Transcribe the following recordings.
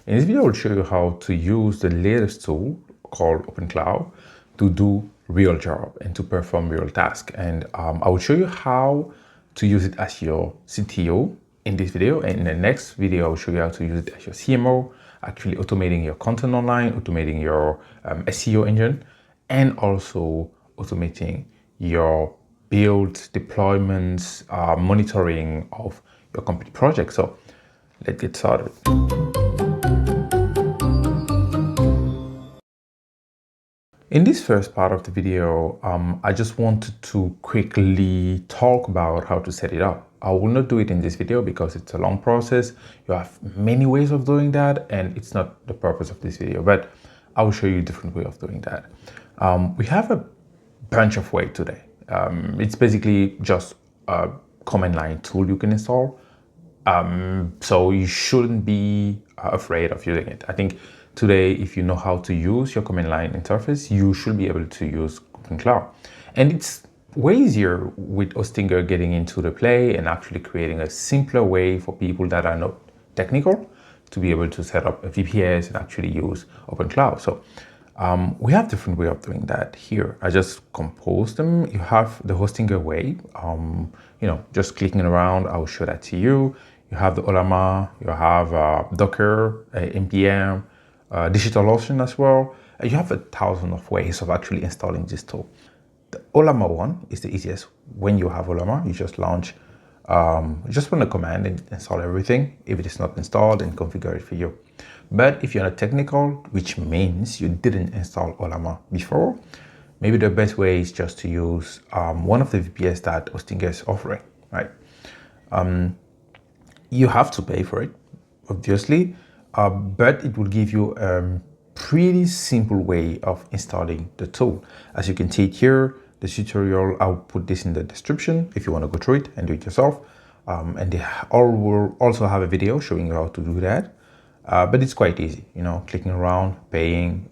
In this video, I will show you how to use the latest tool called OpenClaw to do real job and to perform real task. And I will show you how to use it as your CTO in this video. And in the next video, I will show you how to use it as your CMO, actually automating your content online, automating your SEO engine, and also automating your builds, deployments, monitoring of your company project. So let's get started. In this first part of the video, I just wanted to quickly talk about how to set it up. I will not do it in this video because it's a long process. You have many ways of doing that, and it's not the purpose of this video, but I will show you a different way of doing that. We have a bunch of ways today. It's basically just a command line tool you can install. So you shouldn't be afraid of using it. I think today, if you know how to use your command line interface, you should be able to use OpenClaw. And it's way easier with Hostinger getting into the play and actually creating a simpler way for people that are not technical to be able to set up a VPS and actually use OpenClaw. So we have different way of doing that here. I just composed them. You have the Hostinger way, just clicking around. I will show that to you. You have the Olama, you have Docker, NPM, DigitalOcean as well. You have 1,000 of ways of actually installing this tool. The Olama one is the easiest. When you have Olama, you just launch, just run a command and install everything. If it is not installed, then configure it for you. But if you're not technical, which means you didn't install Olama before, maybe the best way is just to use one of the VPS that Hostinger is offering, right? You have to pay for it, obviously, but it will give you a pretty simple way of installing the tool. As you can see it here, the tutorial, I'll put this in the description if you want to go through it and do it yourself. And they all will also have a video showing you how to do that. But it's quite easy, clicking around, paying,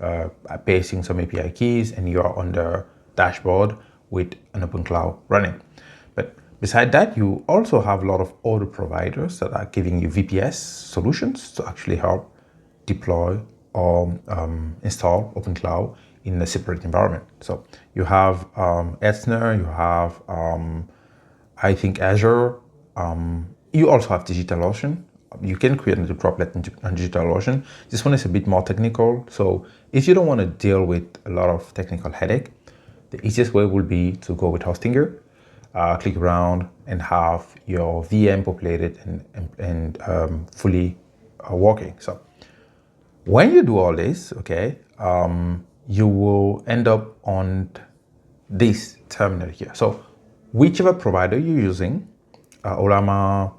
pasting some API keys, and you're on the dashboard with an OpenClaw running. But beside that, you also have a lot of other providers that are giving you VPS solutions to actually help deploy or install OpenClaw in a separate environment. So you have Etzner, you have, I think, Azure. You also have DigitalOcean. You can create a droplet on DigitalOcean. This one is a bit more technical. So if you don't want to deal with a lot of technical headache, the easiest way will be to go with Hostinger, click around and have your VM populated and fully working. So when you do all this, okay, you will end up on this terminal here. So whichever provider you're using, Olama,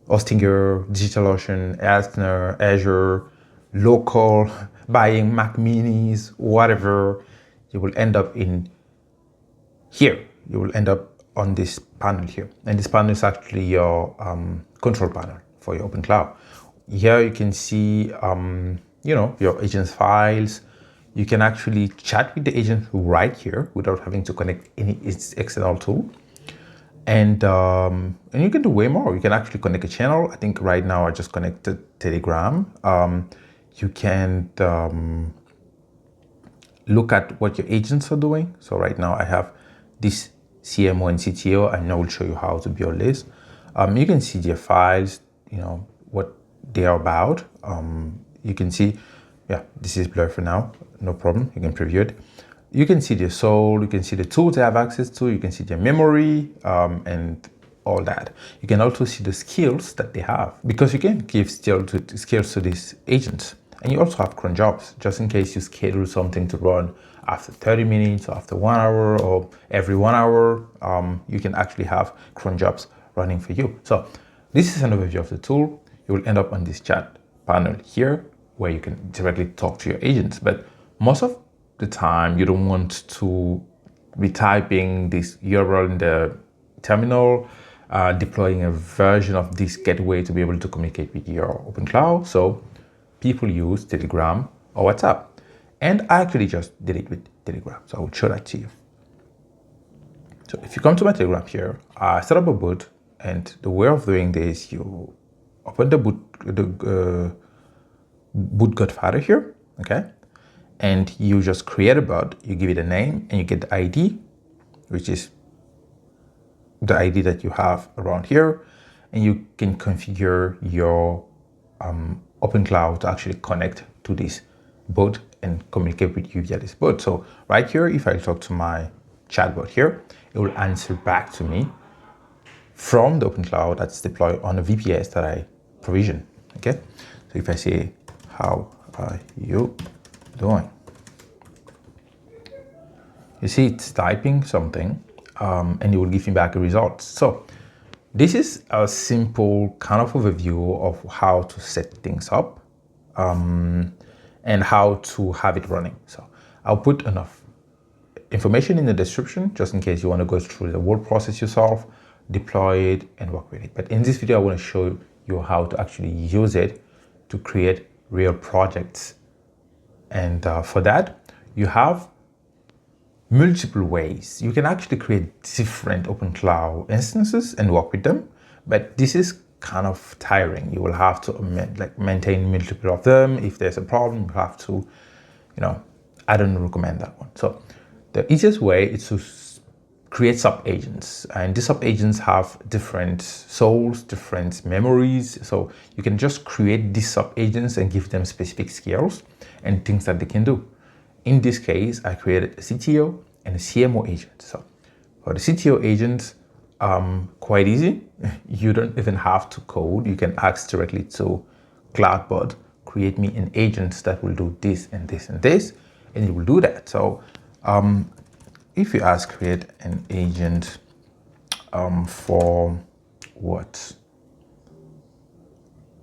Hostinger, DigitalOcean, Etzner, Azure, local, buying Mac minis, whatever, you will end up in here. You will end up on this panel here. And this panel is actually your control panel for your OpenClaw. Here you can see, your agent's files. You can actually chat with the agent right here without having to connect any external tool. And you can do way more. You can actually connect a channel. I think right now I just connected Telegram. You can look at what your agents are doing. So right now I have this CMO and CTO, and I will show you how to build this. You can see their files, what they are about. You can see, this is blurred for now, no problem. You can preview it. You can see their soul, you can see the tools they have access to, you can see their memory, and all that. You can also see the skills that they have, because you can give skills to these agents. And you also have cron jobs, just in case you schedule something to run after 30 minutes, or after 1 hour, or every 1 hour, you can actually have cron jobs running for you. So this is an overview of the tool. You will end up on this chat panel here, where you can directly talk to your agents. But most of the time, you don't want to be typing this URL in the terminal, deploying a version of this gateway to be able to communicate with your OpenClaw. So people use Telegram or WhatsApp. And I actually just did it with Telegram. So I will show that to you. So if you come to my Telegram here, I set up a bot, and the way of doing this, you open the boot Godfather here, okay? And you just create a bot, you give it a name, and you get the ID, which is the ID that you have around here, and you can configure your OpenClaw to actually connect to this bot and communicate with you via this bot. So right here, if I talk to my chatbot here, it will answer back to me from the OpenClaw that's deployed on a VPS that I provision, okay? So if I say, how are you doing? You see it's typing something and it will give me back a result. So this is a simple kind of overview of how to set things up and how to have it running. So I'll put enough information in the description just in case you want to go through the whole process yourself, deploy it and work with it. But in this video, I want to show you how to actually use it to create real projects. And for that, you have multiple ways. You can actually create different OpenClaw instances and work with them, but this is kind of tiring. You will have to maintain multiple of them. If there's a problem, you have to, I don't recommend that one. So the easiest way is to create sub-agents, and these sub-agents have different souls, different memories. So you can just create these sub-agents and give them specific skills and things that they can do. In this case, I created a CTO and a CMO agent. So for the CTO agent, quite easy. You don't even have to code. You can ask directly to CloudBot, create me an agent that will do this and this and this, and it will do that. So if you ask create an agent for what?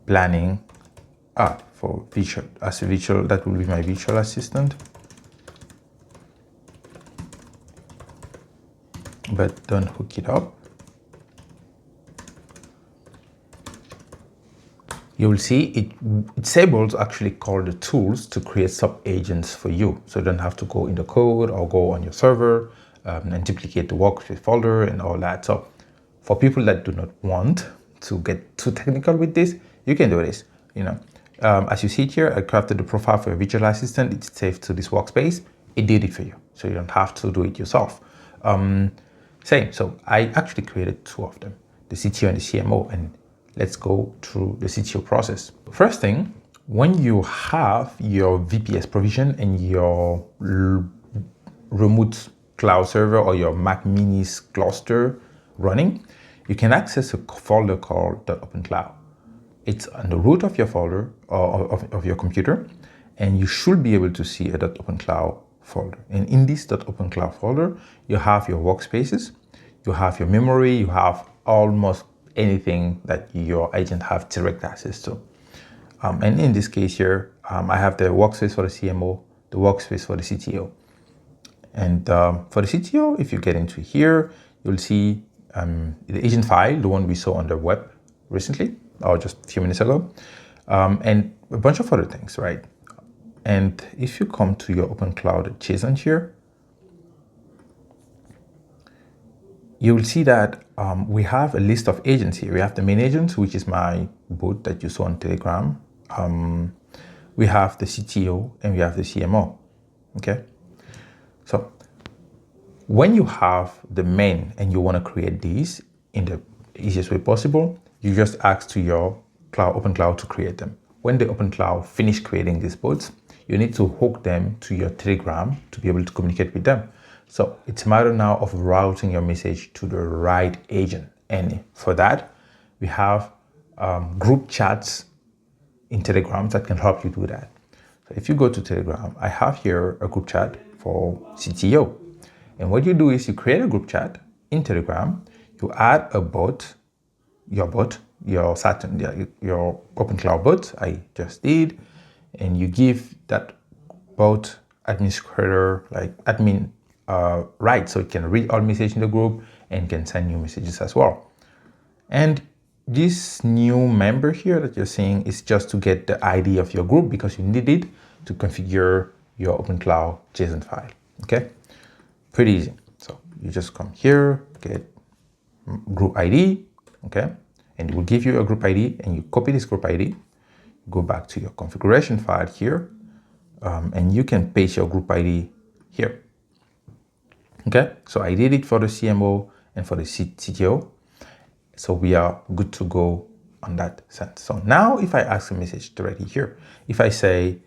Planning, for visual, as a visual, that will be my virtual assistant. But don't hook it up. You will see it's able to actually call the tools to create sub-agents for you. So you don't have to go in the code or go on your server and duplicate the workspace folder and all that. So for people that do not want to get too technical with this, you can do this. As you see here, I crafted the profile for a virtual assistant. It's saved to this workspace. It did it for you. So you don't have to do it yourself. Same. So I actually created two of them, the CTO and the CMO, and let's go through the CTO process. First thing, when you have your VPS provision and your remote cloud server or your Mac Minis cluster running, you can access a folder called .openclaw. It's on the root of your folder or of your computer, and you should be able to see a .openclaw folder. And in this .openclaw folder, you have your workspaces, you have your memory, you have almost anything that your agent have direct access to. And in this case here, I have the workspace for the CMO, the workspace for the CTO. And for the CTO, if you get into here, you'll see the agent file, the one we saw on the web recently, or just a few minutes ago, and a bunch of other things, right? And if you come to your OpenClaw JSON here, you will see that we have a list of agents here. We have the main agent, which is my bot that you saw on Telegram. We have the CTO and we have the CMO, okay? So when you have the main and you want to create these in the easiest way possible, you just ask to your OpenClaw to create them. When the OpenClaw finish creating these bots, you need to hook them to your Telegram to be able to communicate with them. So it's a matter now of routing your message to the right agent. And for that, we have group chats in Telegram that can help you do that. So if you go to Telegram, I have here a group chat for CTO. And what you do is you create a group chat in Telegram, you add a bot, your OpenClaw bot, I just did, and you give that bot administrator, like admin, right, so it can read all messages in the group and can send new messages as well. And this new member here that you're seeing is just to get the ID of your group because you need it to configure your OpenClaw JSON file, okay? Pretty easy. So you just come here, get group ID, okay? and it will give you a group ID, and you copy this group ID, go back to your configuration file here, and you can paste your group ID here. Okay, so I did it for the CMO and for the CTO. So we are good to go on that sense. So now if I ask a message directly here, if I say,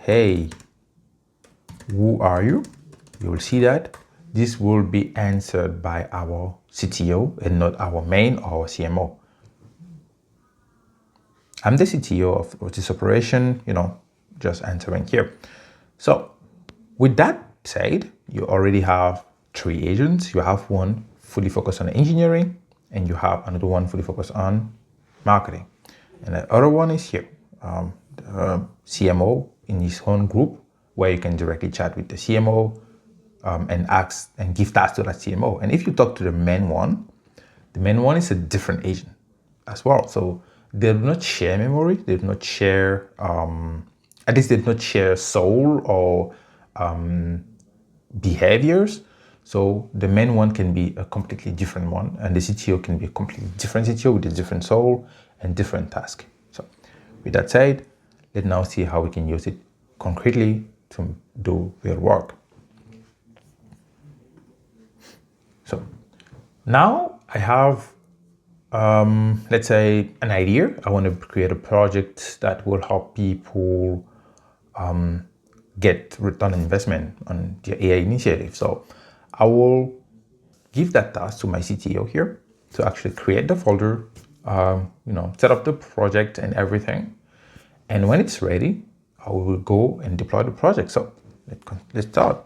hey, who are you? You will see that this will be answered by our CTO and not our main or our CMO. I'm the CTO of this operation, just answering here. So with that said, you already have 3 agents. You have one fully focused on engineering, and you have another one fully focused on marketing. And the other one is here, the CMO in his own group, where you can directly chat with the CMO and ask and give tasks to that CMO. And if you talk to the main one is a different agent as well. So they do not share memory. They do not share, at least they do not share soul or behaviors. So the main one can be a completely different one, and the CTO can be a completely different CTO with a different soul and different task. So with that said, let's now see how we can use it concretely to do real work. So now I have, let's say, an idea. I want to create a project that will help people get return on investment on their AI initiative. So I will give that task to my CTO here to actually create the folder, set up the project and everything. And when it's ready, I will go and deploy the project. So let's start.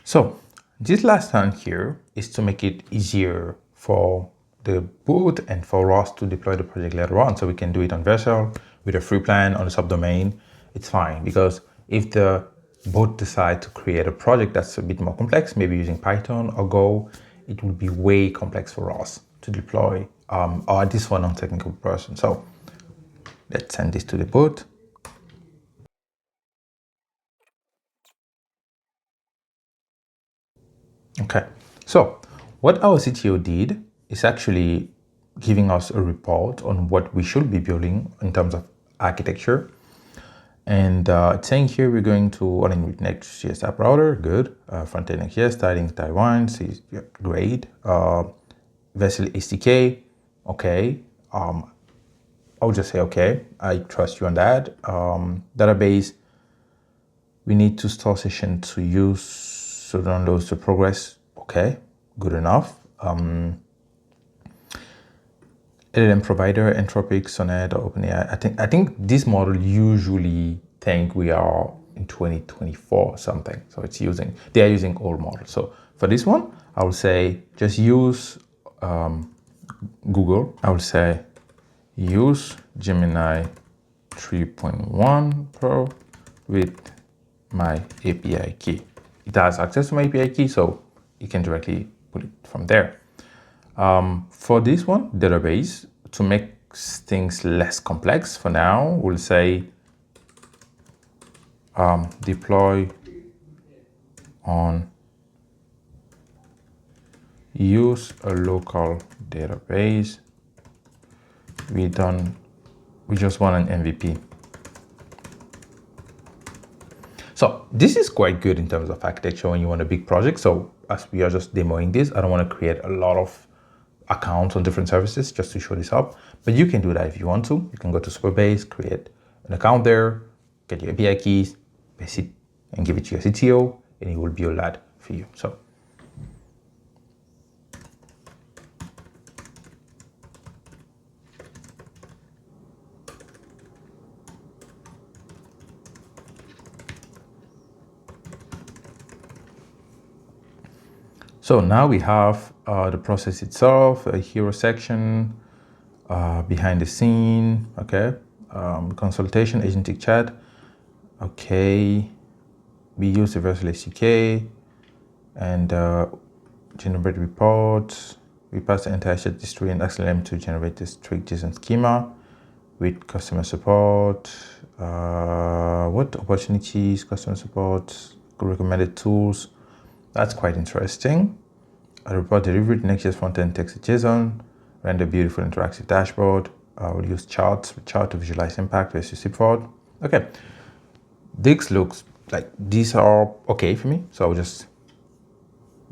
So this last one here is to make it easier for the boot and for us to deploy the project later on. So we can do it on Vercel with a free plan on the subdomain. It's fine, because if the bot decide to create a project that's a bit more complex, maybe using Python or Go, it will be way complex for us to deploy, or at least for a non-technical person. So let's send this to the bot. Okay, so what our CTO did is actually giving us a report on what we should be building in terms of architecture. And it's saying here we're going to running with Next.js app router, good. Front-end Next.js, starting Taiwan, great. Vercel SDK, okay. I'll just say okay, I trust you on that. Database, we need to store session to use so downloads the progress. Okay, good enough. LLM provider, Anthropic, Sonnet, or OpenAI. I think this model usually think we are in 2024 or something. So they are using old models. So for this one, I will say just use Google. I will say use Gemini 3.1 Pro with my API key. It has access to my API key, so you can directly put it from there. For this one, database, to make things less complex for now, we'll say deploy on use a local database. We just want an MVP. So this is quite good in terms of architecture when you want a big project. So as we are just demoing this, I don't want to create a lot of accounts on different services just to show this up, but you can do that if you want to. You can go to Superbase, create an account there, get your API keys, paste it, and give it to your CTO, and it will build that for you. So now we have the process itself, a hero section, behind the scene, okay, consultation, agentic chat, okay, we use the Vercel SDK and generate reports. We pass the entire chat history and LLM to generate the strict JSON schema with customer support. What opportunities, customer support, recommended tools. That's quite interesting. A report delivered, Next.js frontend text JSON, render beautiful interactive dashboard. We'll use charts to visualize impact versus support. Okay, this looks like these are okay for me. So I'll just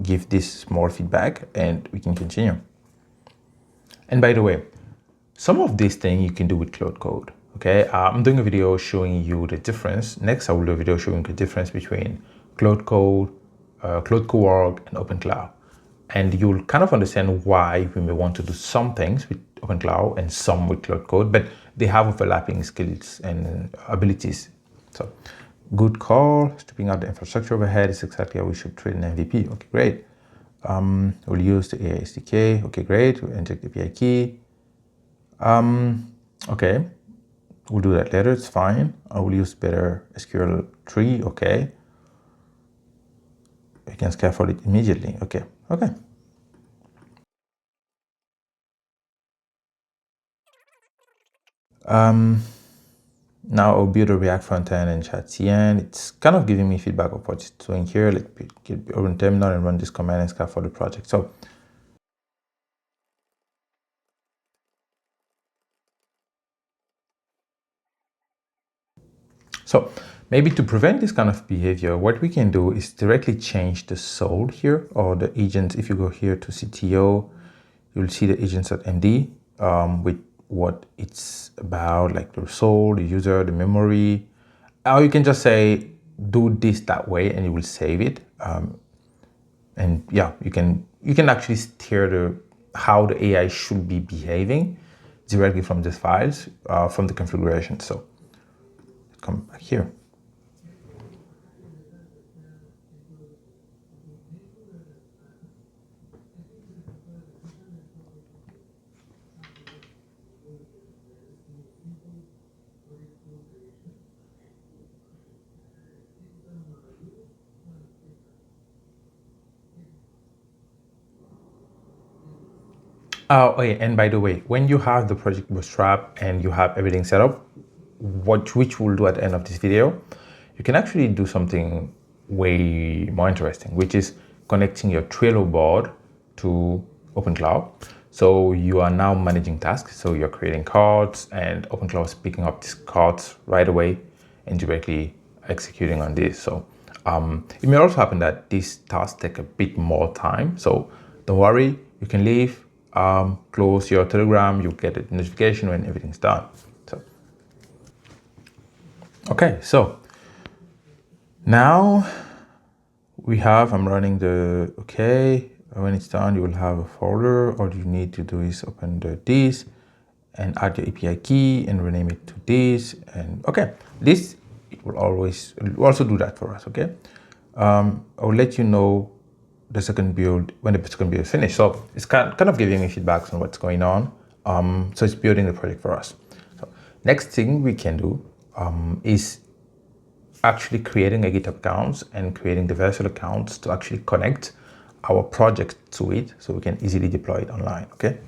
give this small feedback and we can continue. And by the way, some of these things you can do with Claude Code. Okay, I'm doing a video showing you the difference. Next, I will do a video showing the difference between Claude Code, Claude Cowork, and OpenClaw. And you'll kind of understand why we may want to do some things with OpenClaw and some with Claude Code, but they have overlapping skills and abilities. So, good call. Stripping out the infrastructure overhead is exactly how we should treat an MVP. Okay, great. We'll use the AI SDK. Okay, great. We'll inject the API key. Okay, we'll do that later. It's fine. I will use better SQL tree. Okay. We can scaffold it immediately. Okay. Okay. Now I'll build a React frontend and chat CN. It's kind of giving me feedback of what it's doing here. Let's get open terminal and run this command and scaffold the project. So maybe to prevent this kind of behavior, what we can do is directly change the soul here or the agent. If you go here to CTO, you'll see the agents.md with what it's about, like the soul, the user, the memory. Or you can just say, do this that way and you will save it. And yeah, you can actually steer how the AI should be behaving directly from these files, from the configuration. So come back here. Oh, yeah, and by the way, when you have the project bootstrap and you have everything set up, which we'll do at the end of this video, you can actually do something way more interesting, which is connecting your Trello board to OpenClaw. So you are now managing tasks. So you're creating cards and OpenClaw is picking up these cards right away and directly executing on this. So it may also happen that these tasks take a bit more time. So don't worry, you can leave, close your Telegram, you get a notification when everything's done. So, okay, so now I'm running the, okay, when it's done, you will have a folder. All you need to do is open this and add your API key and rename it to this. And okay, this, it will also do that for us, okay? I will let you know the second build when the second build is finished. So it's kind of giving me feedback on what's going on. So it's building the project for us. So next thing we can do is actually creating a GitHub account and creating the Vercel accounts to actually connect our project to it so we can easily deploy it online, okay?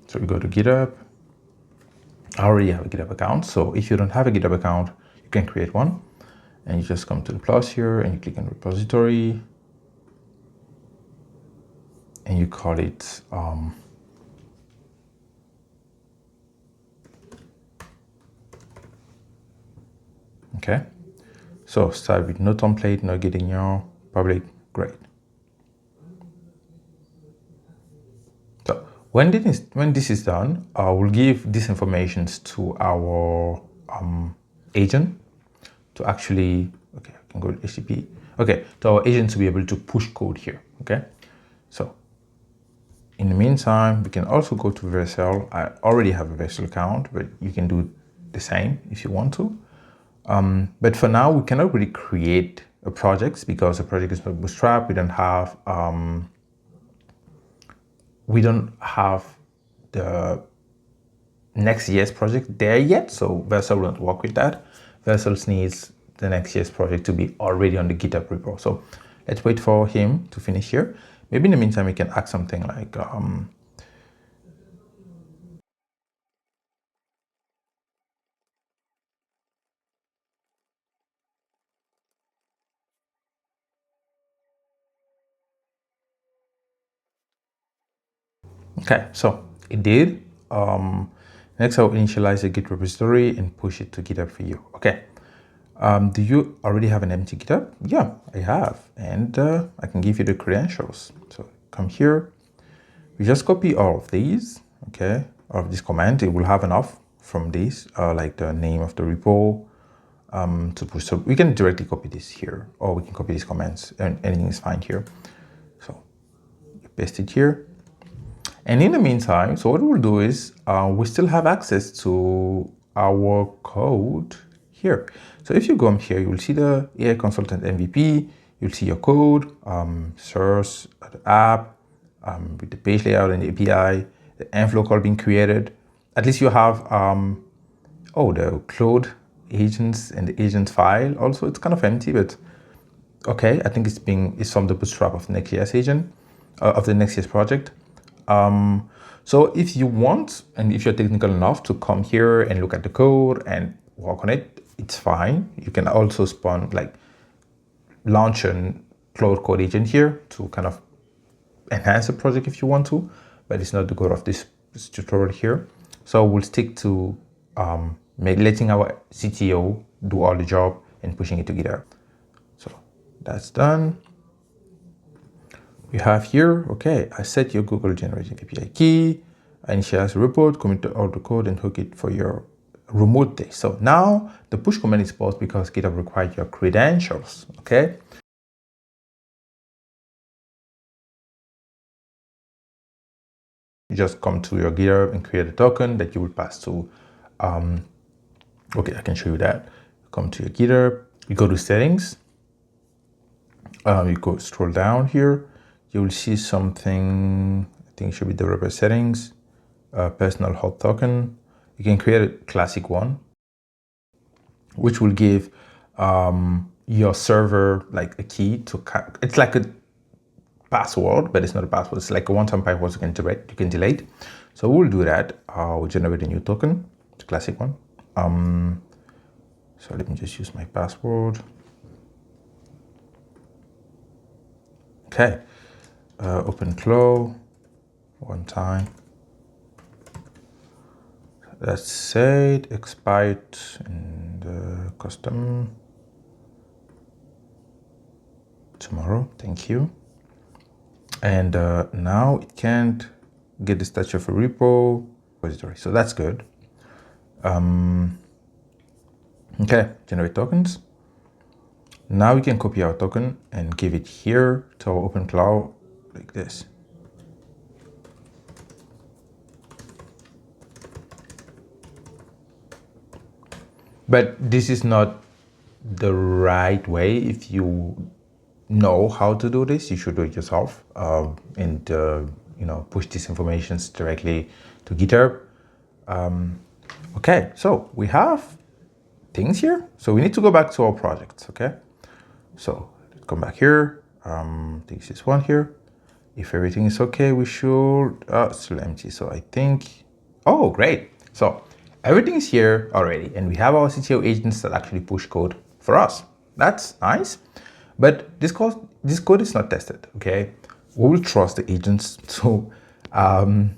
So we go to GitHub. I already have a GitHub account. So if you don't have a GitHub account, you can create one. And you just come to the plus here and you click on repository and you call it okay. So start with no template, no getting your public, great. So when this is done, we'll give these informations to our agent to actually, okay, I can go to HTTP. Okay, to our agent to be able to push code here, okay? So in the meantime, we can also go to Vercel. I already have a Vercel account, but you can do the same if you want to. But for now, we cannot really create projects because the project is not bootstrap. We don't have the Next.js project there yet, so Vercel won't work with that. Vercel needs the Next.js project to be already on the GitHub repo. So let's wait for him to finish here. Maybe in the meantime, we can add something like, okay, so it did. Next, I'll initialize a Git repository and push it to GitHub for you. Okay. Do you already have an empty GitHub? Yeah, I have. And I can give you the credentials. So come here. We just copy all of these, okay, all of this command. It will have enough from this, like the name of the repo to push. So we can directly copy this here, or we can copy these commands, and anything is fine here. So paste it here. And in the meantime, so what we'll do is we still have access to our code here. So if you go here, you'll see the AI Consultant MVP, you'll see your code, source, the app, with the page layout and the API, the Envelope call being created. At least you have, the Claude agents and the agent file. Also, it's kind of empty, but okay, I think it's from the bootstrap of the Next.js agent, of the Next.js project. So if you want, and if you're technical enough to come here and look at the code and work on it, it's fine. You can also launch a Claude code agent here to kind of enhance the project if you want to, but it's not the goal of this tutorial here. So we'll stick to letting our CTO do all the job and pushing it to GitHub. So that's done. We have here, okay, I set your Google generated API key, I initialize the report, commit all the code and hook it for your remote day. So now the push command is paused because GitHub required your credentials, okay? You just come to your GitHub and create a token that you will pass to, okay, I can show you that. Come to your GitHub, you go to settings, you go scroll down here, you will see something, I think it should be developer settings, personal hot token. You can create a classic one, which will give your server like a key to, it's like a password, but it's not a password. It's like a one-time password you can delete. So we'll do that. We'll generate a new token, it's a classic one. So let me just use my password. Okay. OpenClaw, one time. That's said, expired in the custom tomorrow, thank you. And now it can't get the status of a repo repository, so that's good. Okay, generate tokens. Now we can copy our token and give it here to our OpenClaw like this. But this is not the right way. If you know how to do this, you should do it yourself and push these informations directly to GitHub. Okay, so we have things here. So we need to go back to our projects, okay? So let's come back here. This is one here. If everything is okay, we should, still empty. So I think, oh, great. So everything is here already. And we have our CTO agents that actually push code for us. That's nice. But this code is not tested, okay? We will trust the agents to, and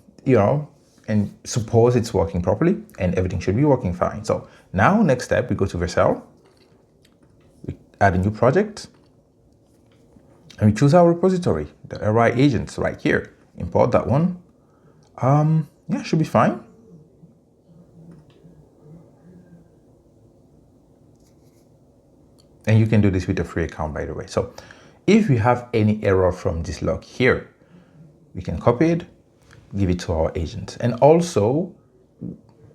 suppose it's working properly and everything should be working fine. So now next step, we go to Vercel, we add a new project, and we choose our repository, the AI agents right here. Import that one. Yeah, should be fine. And you can do this with a free account, by the way. So if we have any error from this log here, we can copy it, give it to our agent. And also,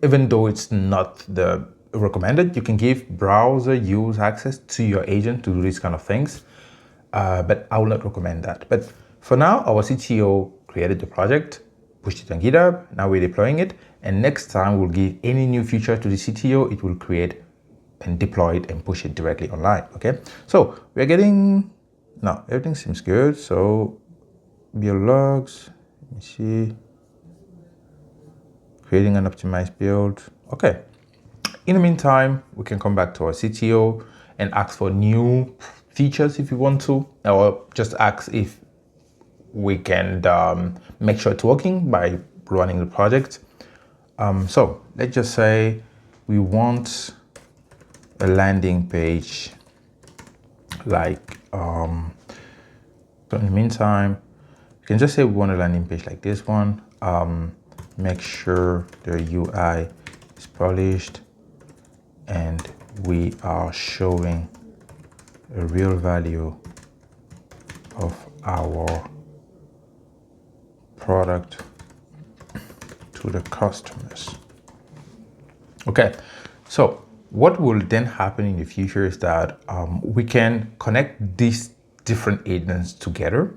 even though it's not the recommended. You can give browser use access to your agent to do these kind of things, but I will not recommend that. But for now, our CTO created the project, pushed it on GitHub. Now we're deploying it, and next time we'll give any new feature to the CTO, it will create and deploy it and push it directly online. Okay, so we're getting, now everything seems good. So build logs, let me see, creating an optimized build. Okay, in the meantime, we can come back to our CTO and ask for new features if you want to, or just ask if we can make sure it's working by running the project. So let's just say we want a landing page like, so in the meantime, you can just say we want a landing page like this one. Make sure the UI is polished and we are showing a real value of our product to the customers. Okay, so what will then happen in the future is that we can connect these different agents together,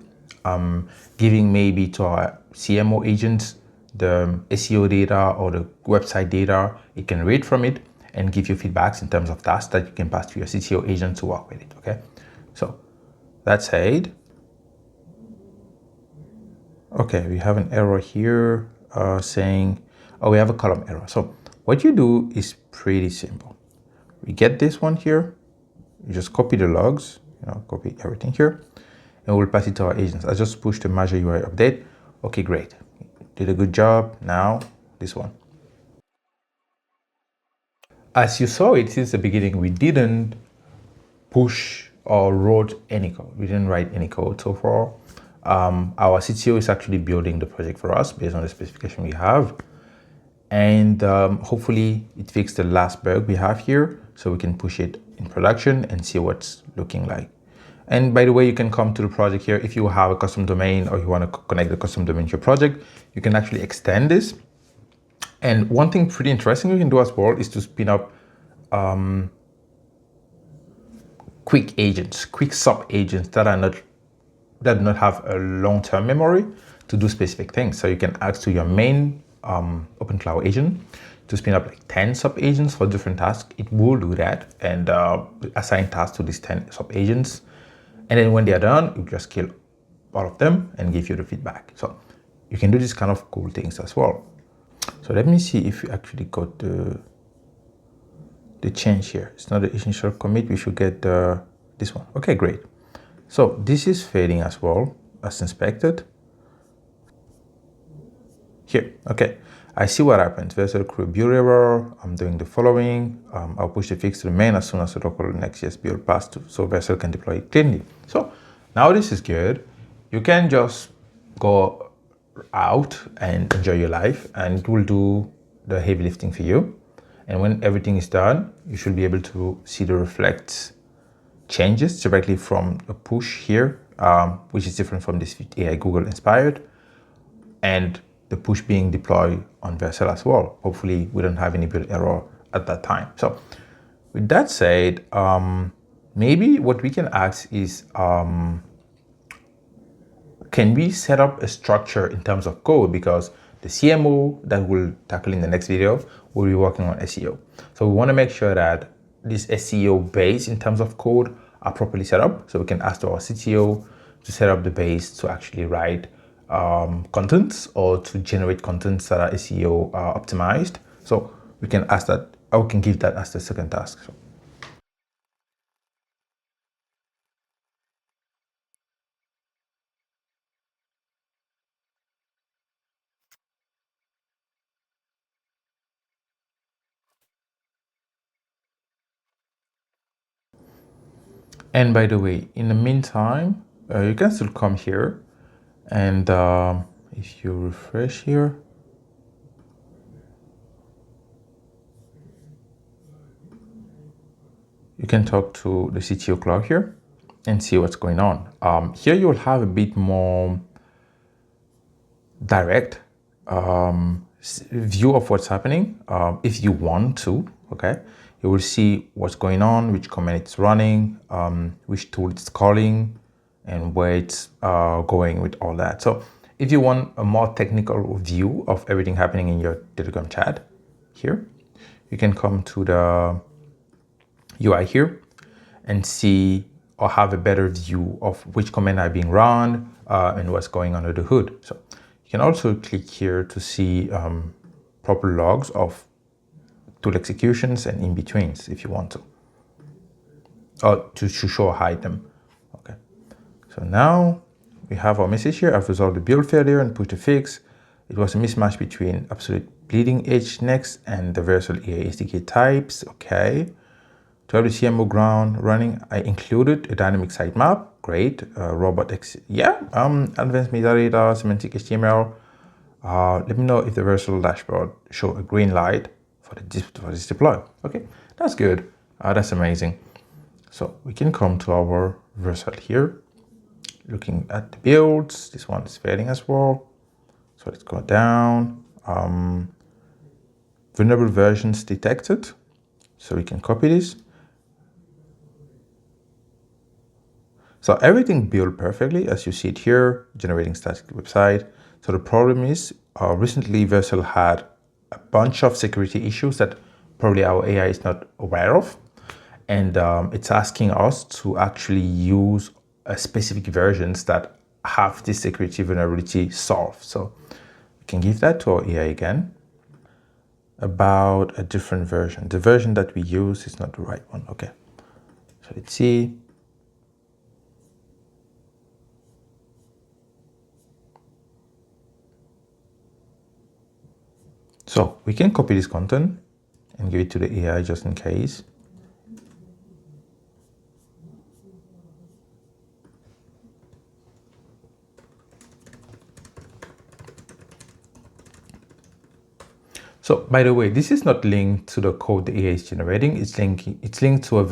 giving maybe to our CMO agents the SEO data or the website data. It can read from it and give you feedbacks in terms of tasks that you can pass to your CTO agent to work with it. Okay, so that said, okay, we have an error here saying, oh, we have a column error. So what you do is pretty simple. We get this one here, you just copy the logs, copy everything here, and we'll pass it to our agents. I just pushed the measure UI update. Okay, great. Did a good job. Now this one. As you saw it since the beginning, we didn't push or wrote any code. We didn't write any code so far. Our CTO is actually building the project for us based on the specification we have. And hopefully it fixed the last bug we have here so we can push it in production and see what's looking like. And by the way, you can come to the project here. If you have a custom domain or you want to connect the custom domain to your project, you can actually extend this. And one thing pretty interesting you can do as well is to spin up quick agents, quick sub agents that do not have a long-term memory to do specific things. So you can ask to your main OpenClaw agent to spin up like 10 sub agents for different tasks. It will do that and assign tasks to these 10 sub agents. And then when they are done, you just kill all of them and give you the feedback. So you can do these kind of cool things as well. So let me see if we actually got the change here. It's not the initial commit. We should get this one. Okay, great. So this is fading as well as inspected. Here, okay. I see what happens. Vercel crew build error. I'm doing the following. I'll push the fix to the main as soon as the local Next.js build pass to, so Vercel can deploy it cleanly. So now this is good. You can just go out and enjoy your life, and it will do the heavy lifting for you. And when everything is done, you should be able to see the reflect changes directly from a push here, which is different from this AI Google inspired, and the push being deployed on Vercel as well. Hopefully we don't have any build error at that time. So with that said, maybe what we can ask is, can we set up a structure in terms of code? Because the CMO that we'll tackle in the next video will be working on SEO. So we want to make sure that this SEO base in terms of code are properly set up. So we can ask our CTO to set up the base to actually write contents or to generate contents that are SEO optimized. So we can ask that, or we can give that as the second task. So. And by the way, in the meantime, you can still come here and if you refresh here, you can talk to the CTO Claude here and see what's going on. Here you'll have a bit more direct view of what's happening if you want to. okay? You will see what's going on, which command it's running, which tool it's calling, and where it's going with all that. So if you want a more technical view of everything happening in your Telegram chat here, you can come to the UI here and see or have a better view of which command are being run and what's going on under the hood. So you can also click here to see proper logs of tool executions and in-betweens if you want to, or to show or hide them. Okay. So now we have our message here. I've resolved the build failure and pushed a fix. It was a mismatch between absolute bleeding edge next and the Vercel AI SDK types. Okay. To have the CMO ground running, I included a dynamic sitemap. Great. Robot X. Yeah. Advanced metadata, semantic HTML. Let me know if the Vercel dashboard show a green light for this deploy. Okay. That's good. That's amazing. So we can come to our Vercel here. Looking at the builds, this one is failing as well. So let's go down. Vulnerable versions detected. So we can copy this. So everything built perfectly, as you see it here, generating static website. So the problem is, recently Vercel had a bunch of security issues that probably our AI is not aware of. And it's asking us to actually use specific versions that have this security vulnerability solved. So we can give that to our AI again about a different version. The version that we use is not the right one. Okay. So let's see. So we can copy this content and give it to the AI just in case. So by the way, this is not linked to the code the AI is generating. It's linked to a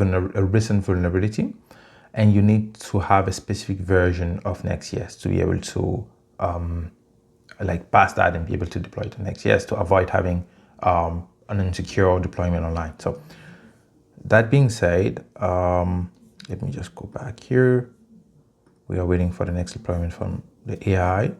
recent vulnerability, and you need to have a specific version of Next.js to be able to like pass that and be able to deploy to Next.js to avoid having an insecure deployment online. So that being said, let me just go back here. We are waiting for the next deployment from the AI.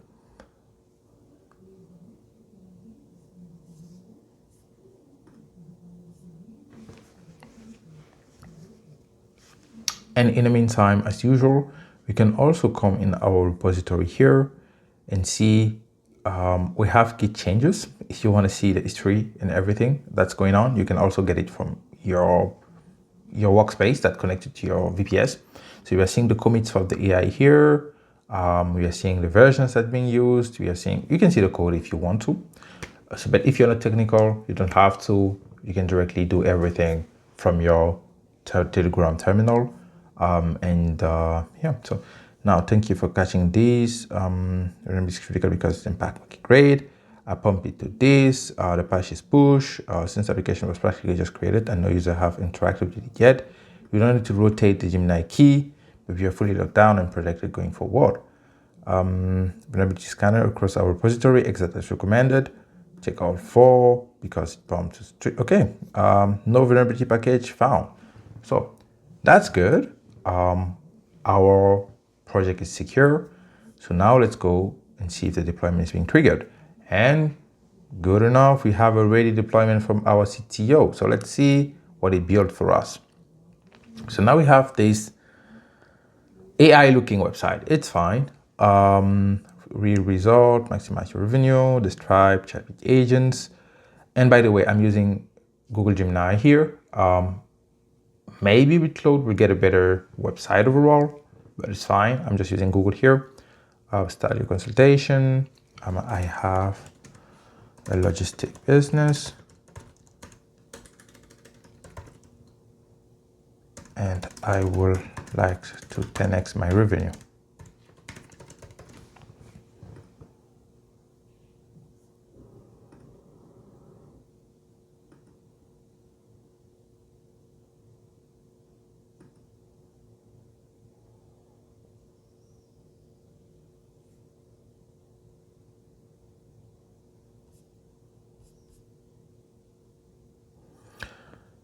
And in the meantime, as usual, we can also come in our repository here and see we have Git changes. If you want to see the history and everything that's going on, you can also get it from your workspace that connected to your VPS. So we are seeing the commits of the AI here. We are seeing the versions that are being used. We are seeing, you can see the code if you want to. So, but if you're not technical, you don't have to. You can directly do everything from your Telegram terminal. Yeah, so now thank you for catching this. Remember it's critical because it's impact. Okay, great. I pump it to this. The patch is push. Since the application was practically just created and no user have interacted with it yet, you don't need to rotate the Gemini key, but you're fully locked down and protected going forward. Vulnerability scanner across our repository, exactly as recommended. Check all 4 because it bumped to strict. Okay, no vulnerability package found. So that's good. Our project is secure. So now let's go and see if the deployment is being triggered. And good enough, we have a ready deployment from our CTO. So let's see what it built for us. So now we have this AI looking website. It's fine. Real result, maximize your revenue, the Stripe, chat with agents. And by the way, I'm using Google Gemini here. Maybe with Claude we'll get a better website overall, but it's fine. I'm just using Google here. Start your consultation. I have a logistic business. And I would like to 10x my revenue.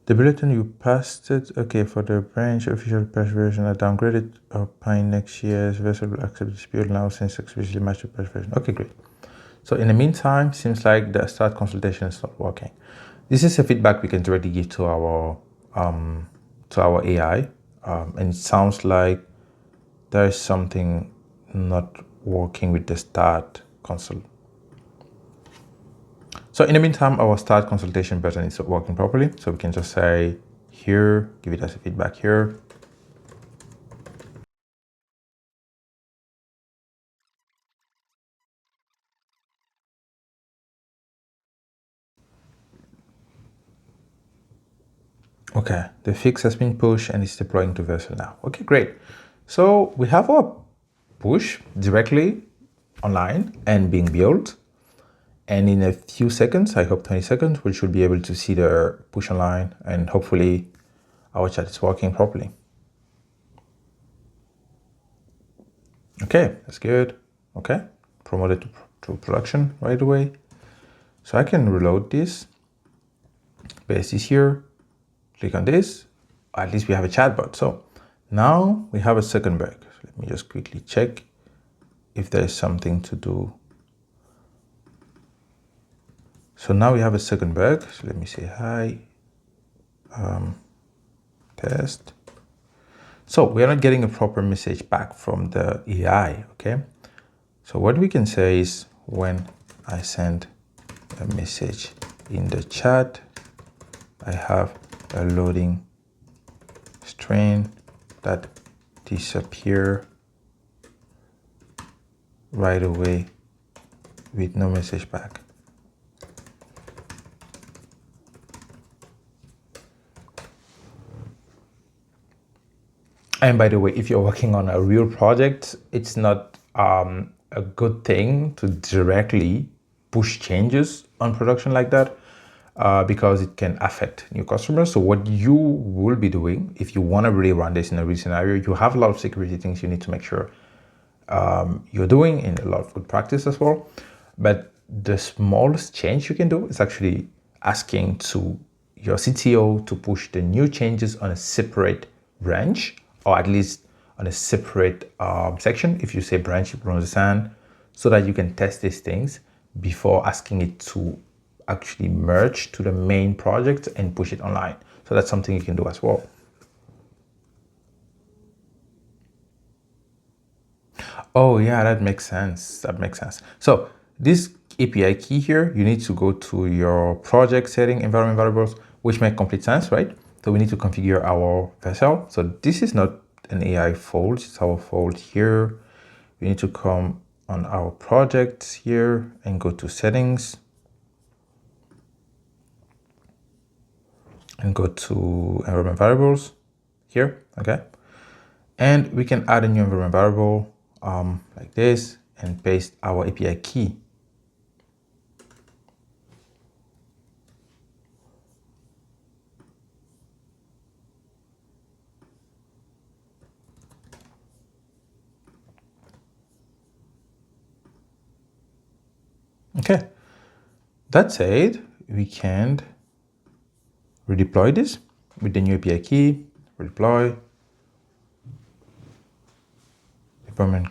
The bulletin you passed it. Okay, for the branch official patch version, I downgraded Pine next year's Vercel will accept this build now since explicitly matched the patch version. Okay, great. So in the meantime, seems like the start consultation is not working. This is a feedback we can directly give to our AI, and it sounds like there is something not working with the start console. So in the meantime, our start consultation button is not working properly. So we can just say here, give it as a feedback here. Okay, the fix has been pushed and it's deploying to Vercel now. Okay, great. So we have our push directly online and being built. And in a few seconds, I hope 20 seconds, we should be able to see the push online and hopefully our chat is working properly. Okay, that's good. Okay, promoted to production right away. So I can reload this, paste this here, click on this. At least we have a chatbot. So now we have a second bug. So let me just quickly check if there's something to do. So now we have a second bug. So let me say hi, test. So we are not getting a proper message back from the AI, okay? So what we can say is when I send a message in the chat, I have a loading string that disappear right away with no message back. And by the way, if you're working on a real project, it's not a good thing to directly push changes on production like that because it can affect new customers. So what you will be doing, if you want to really run this in a real scenario, you have a lot of security things you need to make sure you're doing in a lot of good practice as well. But the smallest change you can do is actually asking to your CTO to push the new changes on a separate branch, or at least on a separate section. If you say branch, you will understand, so that you can test these things before asking it to actually merge to the main project and push it online. So that's something you can do as well. Oh yeah, that makes sense. That makes sense. So this API key here, you need to go to your project setting environment variables, which make complete sense, right? So we need to configure our Vercel. So this is not an AI fault, it's our fault here. We need to come on our projects here and go to settings and go to environment variables here, okay? And we can add a new environment variable like this and paste our API key. Okay, that said, we can redeploy this with the new API key, redeploy, deployment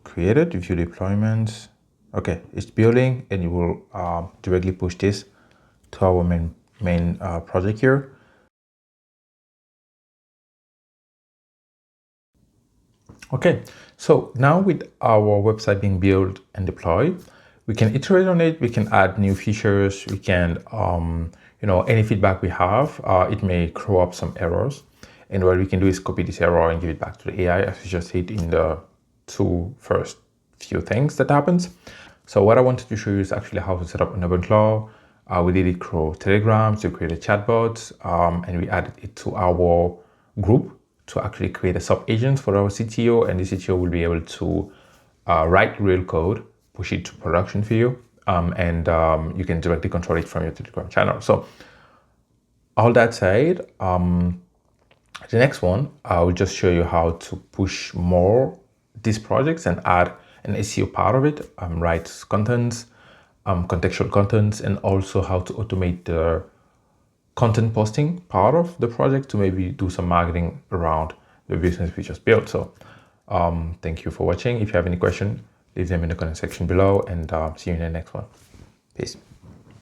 created, view deployments. Okay, it's building and it will directly push this to our main project here. Okay, so now with our website being built and deployed, we can iterate on it. We can add new features. We can, any feedback we have, it may throw up some errors. And what we can do is copy this error and give it back to the AI, as we just did in the two first few things that happens. So what I wanted to show you is actually how to set up an OpenClaw. We did it through Telegram to create a chatbot, and we added it to our group to actually create a sub-agent for our CTO, and the CTO will be able to write real code, push it to production for you, and you can directly control it from your Telegram channel. So all that said, the next one, I will just show you how to push more these projects and add an SEO part of it, write contents, contextual contents, and also how to automate the content posting part of the project to maybe do some marketing around the business we just built. So thank you for watching. If you have any questions, leave them in the comment section below, and see you in the next one. Peace.